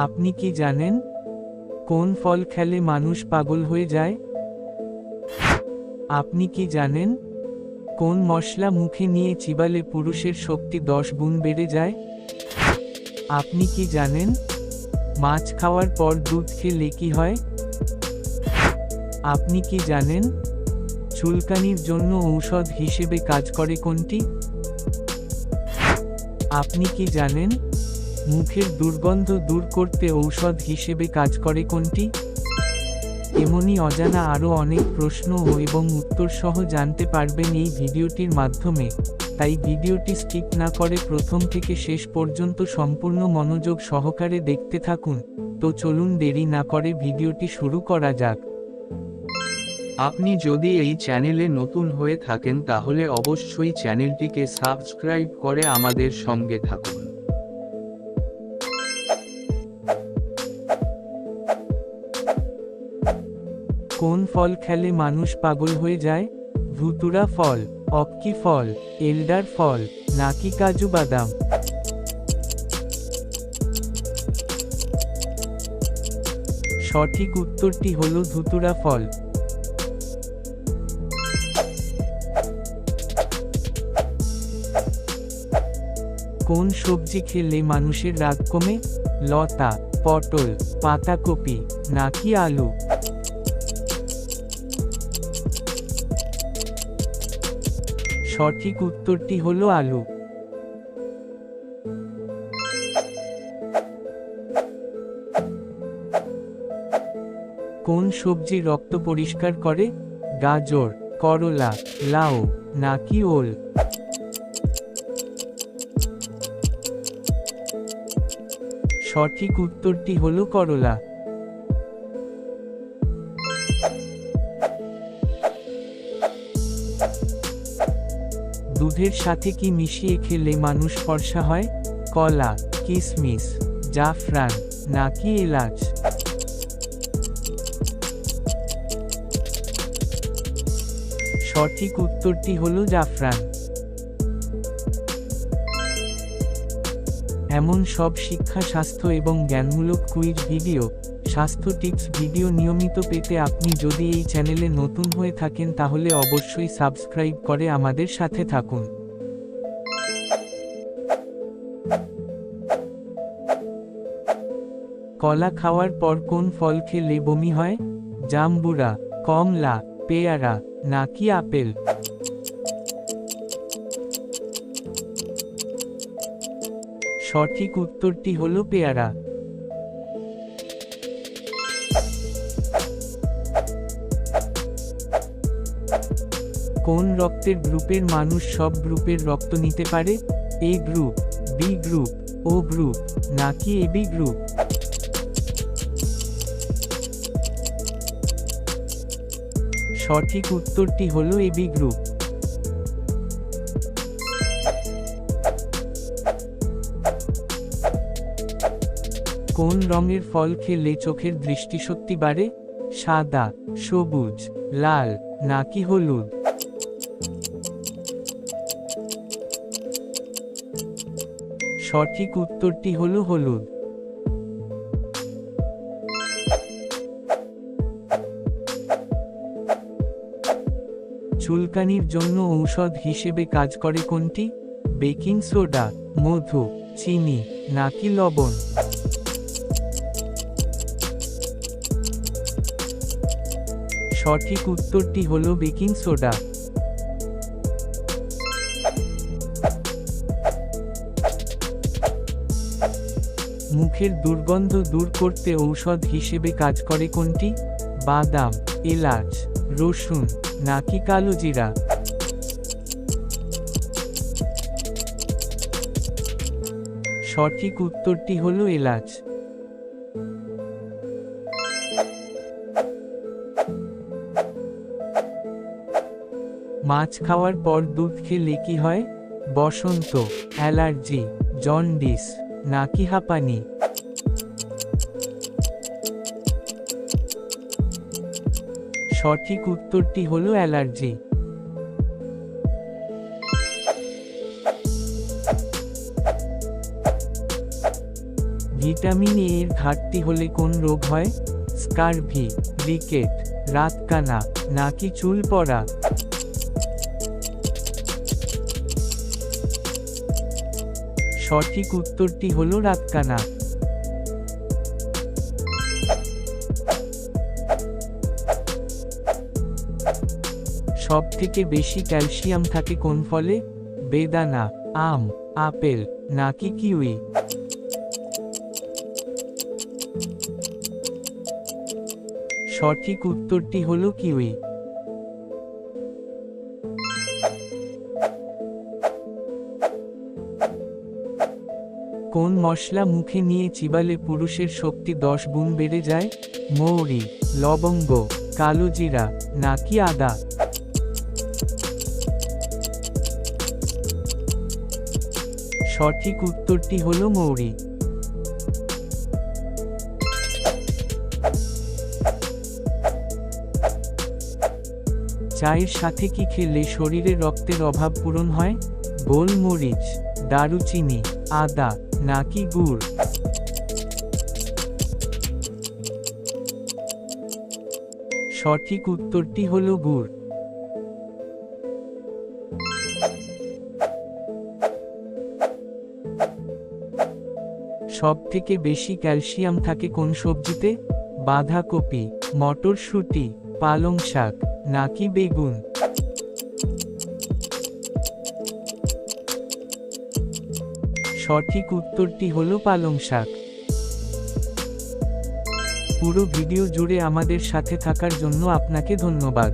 আপনি কি জানেন কোন ফল খেলে মানুষ পাগল হয়ে যায়? আপনি কি জানেন কোন মশলা মুখে নিয়ে চিবালে পুরুষের শক্তি 10 গুণ বেড়ে যায়? আপনি কি জানেন মাছ খাওয়ার পর দুধ খেলে কি হয়? আপনি কি জানেন চুলকানির জন্য ঔষধ হিসেবে কাজ করে কোনটি? আপনি কি জানেন মুখের দুর্গন্ধ দূর করতে ঔষধ হিসেবে কাজ করে কোনটি? এমনই অজানা আরও অনেক প্রশ্ন এবং উত্তর সহ জানতে পারবেন এই ভিডিওটির মাধ্যমে, তাই ভিডিওটি স্কিপ না করে প্রথম থেকে শেষ পর্যন্ত সম্পূর্ণ মনোযোগ সহকারে দেখতে থাকুন। তো চলুন দেরি না করে ভিডিওটি শুরু করা যাক। আপনি যদি এই চ্যানেলে নতুন হয়ে থাকেন তাহলে অবশ্যই চ্যানেলটিকে সাবস্ক্রাইব করে আমাদের সঙ্গে থাকুন। কোন ফল খেলে মানুষ পাগল হয়ে যায়? ধুতুরা ফল, অক্কি ফল, এলডার ফল, নাকি কাজু বাদাম? সঠিক উত্তরটি হলো ধুতুরা ফল। কোন সবজি খেলে মানুষের রাগ কমে? লতা, পটল, পাতাকপি, নাকি আলু? সঠিক উত্তরটি হলো আলু। কোন সবজি রক্ত পরিষ্কার করে? গাজর, করলা, লাউ, নাকি ওল? সঠিক উত্তরটি হলো করলা। দুধের সাথে কি মিশিয়ে খেলে মানুষ ফর্সা হয়? কলা, কিশমিশ, জাফরান, নাকি এলাচ? সঠিক উত্তরটি হলো জাফরান। এমন সব শিক্ষা, স্বাস্থ্য এবং জ্ঞানমূলক কুইজ ভিডিও, স্বাস্থ্য টিপস ভিডিও নিয়মিত পেতে আপনি যদি এই চ্যানেলে নতুন হয়ে থাকেন তাহলে অবশ্যই সাবস্ক্রাইব করে আমাদের সাথে থাকুন। কলা খাওয়ার পর কোন ফল খেলে বমি হয়? জাম্বুরা, কমলা, পেয়ারা, নাকি আপেল? সঠিক উত্তরটি হলো পেয়ারা। কোন রক্তের গ্রুপের মানুষ সব গ্রুপের রক্ত নিতে পারে? এ গ্রুপ, বি গ্রুপ, ও গ্রুপ, নাকি এবি গ্রুপ? সঠিক উত্তরটি হলো এবি গ্রুপ। কোন রঙের ফল খেলে চোখের দৃষ্টিশক্তি বাড়ে? সাদা, সবুজ, লাল, নাকি হলুদ? সঠিক উত্তরটি হলো হলুদ। চুলকানির জন্য ঔষধ হিসেবে কাজ করে কোনটি? বেকিং সোডা, মধু, চিনি, নাকি লবণ? সঠিক উত্তরটি হলো বেকিং সোডা। মুখের দুর্গন্ধ দূর করতে ঔষধ হিসেবে কাজ করে কোনটি? বাদাম, এলাচ, রসুন, নাকি কালোজিরা? সঠিক উত্তরটি হলো এলাচ। মাছ খাওয়ার পর দুধ খেলে কি হয়? বসন্ত, অ্যালার্জি, জন্ডিস, নাকি হাঁপানি? সঠিক উত্তরটি হলো অ্যালার্জি। ভিটামিন এ এর ঘাটতি হলে কোন রোগ হয়? স্কারভি, রিকেট, রাতকানা, নাকি চুল পড়া? সঠিক উত্তরটি হলো রাতকানা। সবথেকে বেশি ক্যালসিয়াম থাকে কোন ফলে? বেদানা, আম, আপেল, নাকি কিউই? সঠিক উত্তরটি হলো কিউই। কোন মশলা মুখে নিয়ে চিবালে পুরুষের শক্তি 10 গুণ বেড়ে যায়? মৌরি, লবঙ্গ, কালোজিরা, নাকি আদা? সঠিক উত্তরটি হলো মৌরি। চায়ের সাথে কি খেলে শরীরে রক্তের অভাব পূরণ হয়? গোলমরিচ, দারুচিনি, আদা, নাকি গুড়? সঠিক উত্তরটি হলো গুড়। সবথেকে বেশি ক্যালসিয়াম থাকে কোন সবজিতে? বাঁধাকপি, মটরশুঁটি, পালং শাক, নাকি বেগুন? সঠিক উত্তরটি হলো পালং শাক। পুরো ভিডিও জুড়ে আমাদের সাথে থাকার জন্য আপনাকে ধন্যবাদ।